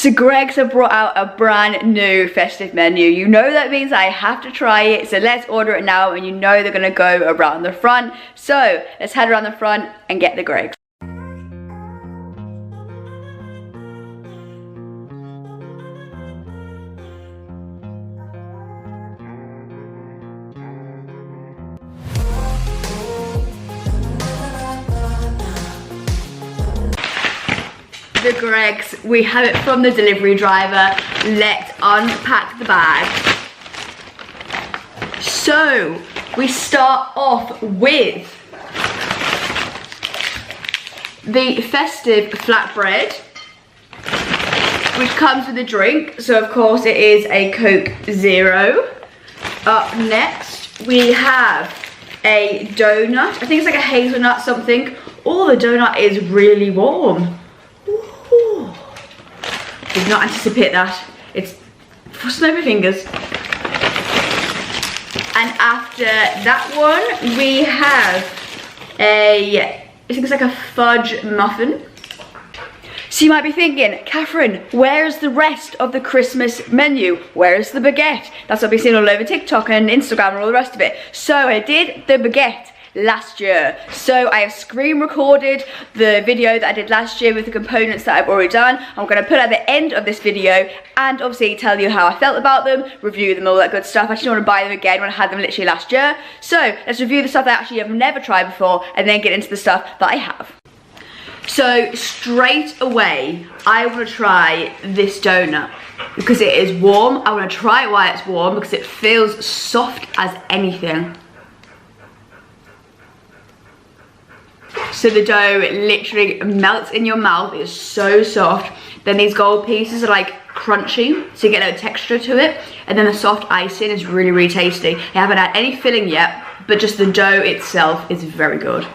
So Greggs have brought out a brand new festive menu. You know that means I have to try it, so let's order it now, and you know they're gonna go around the front. So let's head around the front and get the Greggs. The Greggs, we have it from the delivery driver. Let's unpack the bag. So we start off with the festive flatbread, which comes with a drink. So of course it is a Coke Zero. Up next we have a donut. I think it's like a hazelnut something. Oh, the donut is really warm. Did not anticipate that. It's frosting over my fingers. And after that one, we have I think it's like a fudge muffin. So you might be thinking, Catherine, where's the rest of the Christmas menu? Where's the baguette? That's what I've been seeing all over TikTok and Instagram and all the rest of it. So I did the baguette last year. So I have screen recorded the video that I did last year with the components that I've already done. I'm going to put at the end of this video and obviously tell you how I felt about them, review them, all that good stuff. I just want to buy them again when I had them literally last year. So let's review the stuff that I actually have never tried before and then get into the stuff that I have. So straight away, I want to try this donut because it is warm. I want to try it while it's warm because it feels soft as anything. So the dough literally melts in your mouth. It's so soft. Then these gold pieces are like crunchy, so you get a texture to it. And then the soft icing is really, really tasty. I haven't had any filling yet, but just the dough itself is very good.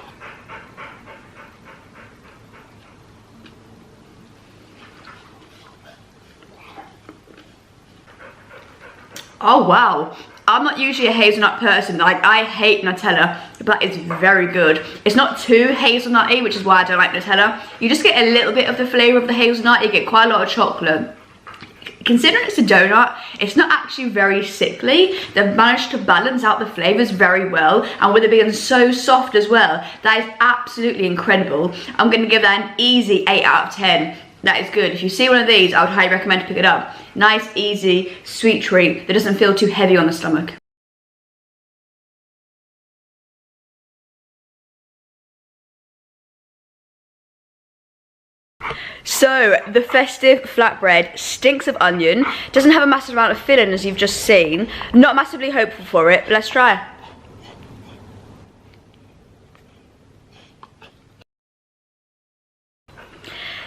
Oh wow. I'm not usually a hazelnut person. Like, I hate Nutella, but it's very good. It's not too hazelnutty, which is why I don't like Nutella. You just get a little bit of the flavour of the hazelnut. You get quite a lot of chocolate. Considering it's a donut, it's not actually very sickly. They've managed to balance out the flavours very well, and with it being so soft as well, that is absolutely incredible. I'm going to give that an easy 8 out of 10. That is good. If you see one of these, I would highly recommend to pick it up. Nice, easy, sweet treat that doesn't feel too heavy on the stomach. So, the festive flatbread stinks of onion, doesn't have a massive amount of filling as you've just seen. Not massively hopeful for it, but let's try.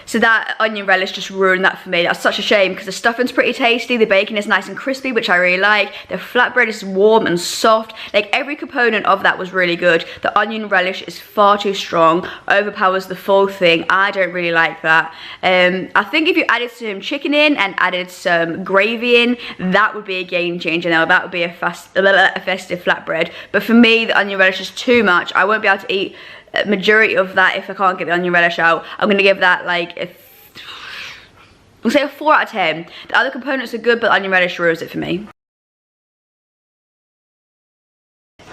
So that onion relish just ruined that for me. That's such a shame because the stuffing's pretty tasty, the bacon is nice and crispy, which I really like. The flatbread is warm and soft. Like, every component of that was really good. The onion relish is far too strong, overpowers the full thing. I don't really like that. I think if you added some chicken in and added some gravy in, that would be a game changer now. That would be a festive flatbread. But for me, the onion relish is too much. I won't be able to eat majority of that if I can't get the onion relish out. I'm gonna give that like we'll say a 4 out of 10. The other components are good, but onion relish ruins it for me.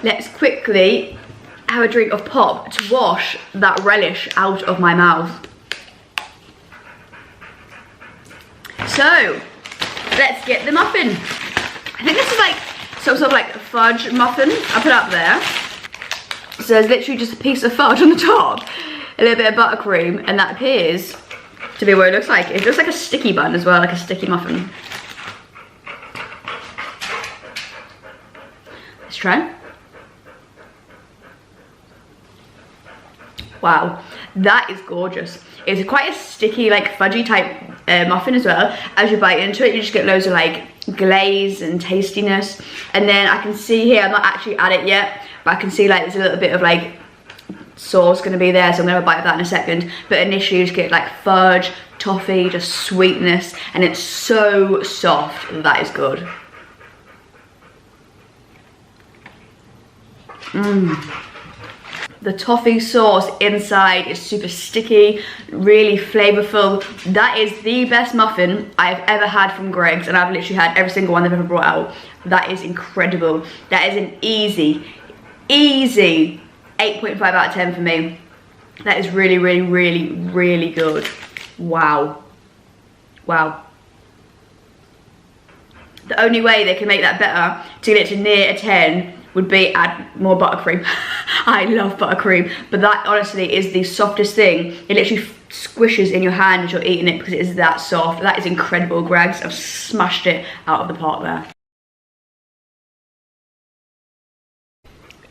Let's quickly have a drink of pop to wash that relish out of my mouth. So let's get the muffin. I think this is like some sort of like fudge muffin I put up there. So there's literally just a piece of fudge on the top, a little bit of buttercream, and that appears to be what it looks like. It looks like a sticky bun as well, like a sticky muffin. Let's try. Wow, that is gorgeous. It's quite a sticky, like fudgy type muffin as well. As you bite into it, you just get loads of like glaze and tastiness. And then I can see here, I'm not actually at it yet, but I can see like there's a little bit of like sauce gonna be there, so I'm gonna have a bite of that in a second. But initially you just get like fudge, toffee, just sweetness, and it's so soft. That is good. The toffee sauce inside is super sticky, really flavorful. That is the best muffin I've ever had from Greggs, and I've literally had every single one they've ever brought out. That is incredible. That is an easy 8.5 out of 10 for me. That is really, really, really, really good. Wow. Wow. The only way they can make that better to get it to near a 10 would be add more buttercream. I love buttercream, but that honestly is the softest thing. It literally squishes in your hand as you're eating it because it is that soft. That is incredible, Greggs. I've smashed it out of the park there.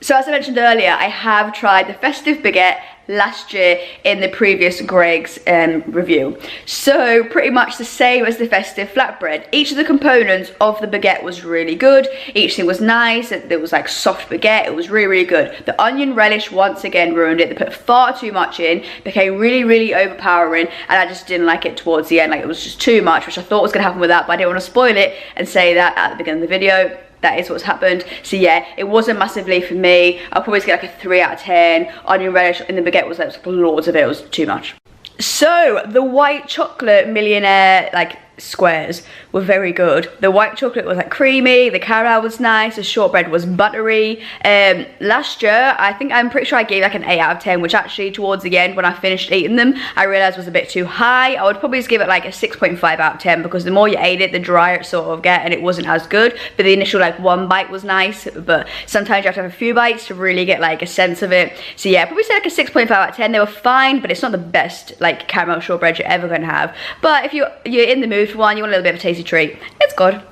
So as I mentioned earlier, I have tried the festive baguette last year in the previous Greggs review. So pretty much the same as the festive flatbread. Each of the components of the baguette was really good. Each thing was nice. It was like soft baguette. It was really, really good. The onion relish once again ruined it. They put far too much in, became really, really overpowering, and I just didn't like it towards the end. Like, it was just too much, which I thought was going to happen with that, but I didn't want to spoil it and say that at the beginning of the video. That is what's happened. So yeah, it wasn't massively for me. I'll probably get like a 3 out of 10. Onion relish in the baguette was like loads of it. It was too much. So the white chocolate millionaire like squares were very good. The white chocolate was like creamy, the caramel was nice, the shortbread was buttery. Last year, I'm pretty sure I gave like an 8 out of 10, which actually towards the end when I finished eating them, I realized was a bit too high. I would probably just give it like a 6.5 out of 10 because the more you ate it, the drier it sort of get, and it wasn't as good. But the initial like one bite was nice, but sometimes you have to have a few bites to really get like a sense of it. So yeah, probably say like a 6.5 out of 10. They were fine, but it's not the best like caramel shortbread you're ever gonna have. But if you're in the mood for one, you want a little bit of a tasty treat, it's good.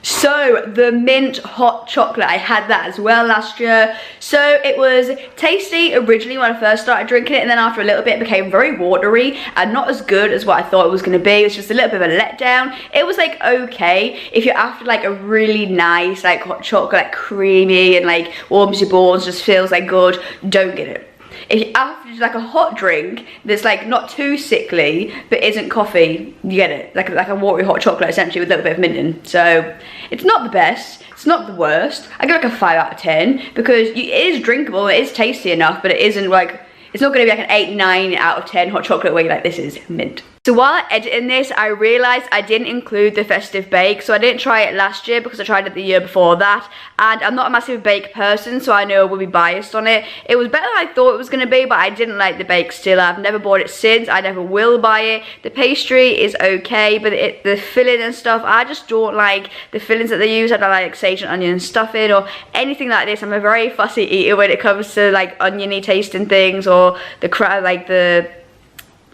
So the mint hot chocolate, I had that as well last year. So it was tasty originally when I first started drinking it, and then after a little bit it became very watery and not as good as what I thought it was going to be. It was just a little bit of a letdown. It was like okay if you're after like a really nice like hot chocolate, like creamy and like warms your bones, just feels like good, don't get it. If you're after like a hot drink that's like not too sickly but isn't coffee, you get it. Like a watery hot chocolate essentially with a little bit of mint in. So it's not the best, it's not the worst. I give like a 5 out of 10 because it is drinkable, it is tasty enough, but it isn't like, it's not going to be like an 8, 9 out of 10 hot chocolate where you're like, this is mint. So while editing this, I realised I didn't include the festive bake. So I didn't try it last year because I tried it the year before that. And I'm not a massive bake person, so I know I will be biased on it. It was better than I thought it was going to be, but I didn't like the bake still. I've never bought it since. I never will buy it. The pastry is okay, but the filling and stuff, I just don't like the fillings that they use. I don't like sage and onion stuffing or anything like this. I'm a very fussy eater when it comes to like oniony tasting things or the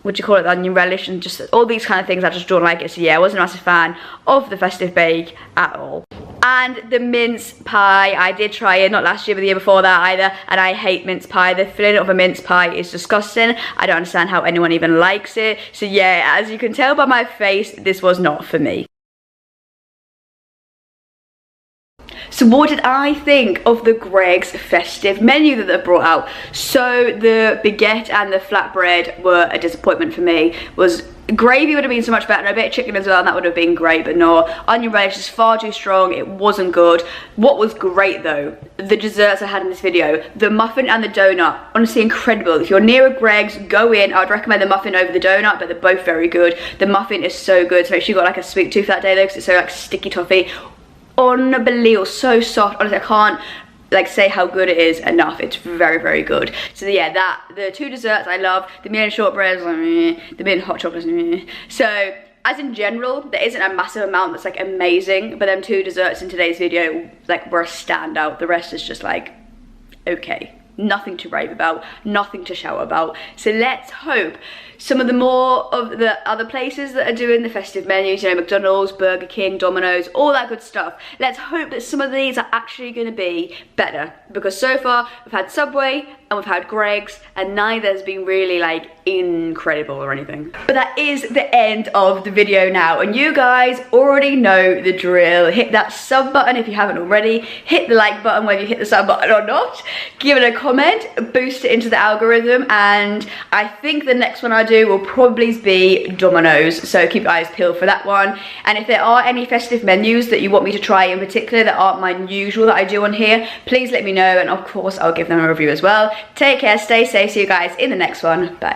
what do you call it, the onion relish and just all these kind of things. I just don't like it. So yeah, I wasn't a massive fan of the festive bake at all. And the mince pie, I did try it, not last year but the year before that either, and I hate mince pie. The filling of a mince pie is disgusting. I don't understand how anyone even likes it. So yeah, as you can tell by my face, this was not for me. So what did I think of the Greggs festive menu that they brought out? So the baguette and the flatbread were a disappointment for me. Gravy would have been so much better, and a bit of chicken as well, and that would have been great, but no, onion relish is far too strong, it wasn't good. What was great though, the desserts I had in this video, the muffin and the donut, honestly incredible. If you're near a Greggs, go in. I would recommend the muffin over the donut, but they're both very good. The muffin is so good, so make sure you got like a sweet tooth that day though, because it's so like sticky toffee. Unbelievable, so soft. Honestly, I can't like say how good it is enough. It's very, very good. So yeah, the two desserts I love. The mint shortbread, the mint hot chocolate. So as in general, there isn't a massive amount that's like amazing, but them two desserts in today's video like were a standout. The rest is just like okay. Nothing to rave about, nothing to shout about. So let's hope some of the more of the other places that are doing the festive menus, you know, McDonald's, Burger King, Domino's, all that good stuff, let's hope that some of these are actually going to be better, because so far we've had Subway and we've had Greggs and neither has been really like incredible or anything. But that is the end of the video now, and you guys already know the drill. Hit that sub button if you haven't already, hit the like button whether you hit the sub button or not, give it a comment, boost it into the algorithm, and I think the next one I do will probably be Domino's, so keep your eyes peeled for that one. And if there are any festive menus that you want me to try in particular that aren't my usual that I do on here, please let me know, and of course I'll give them a review as well. Take care, stay safe. See you guys in the next one. Bye.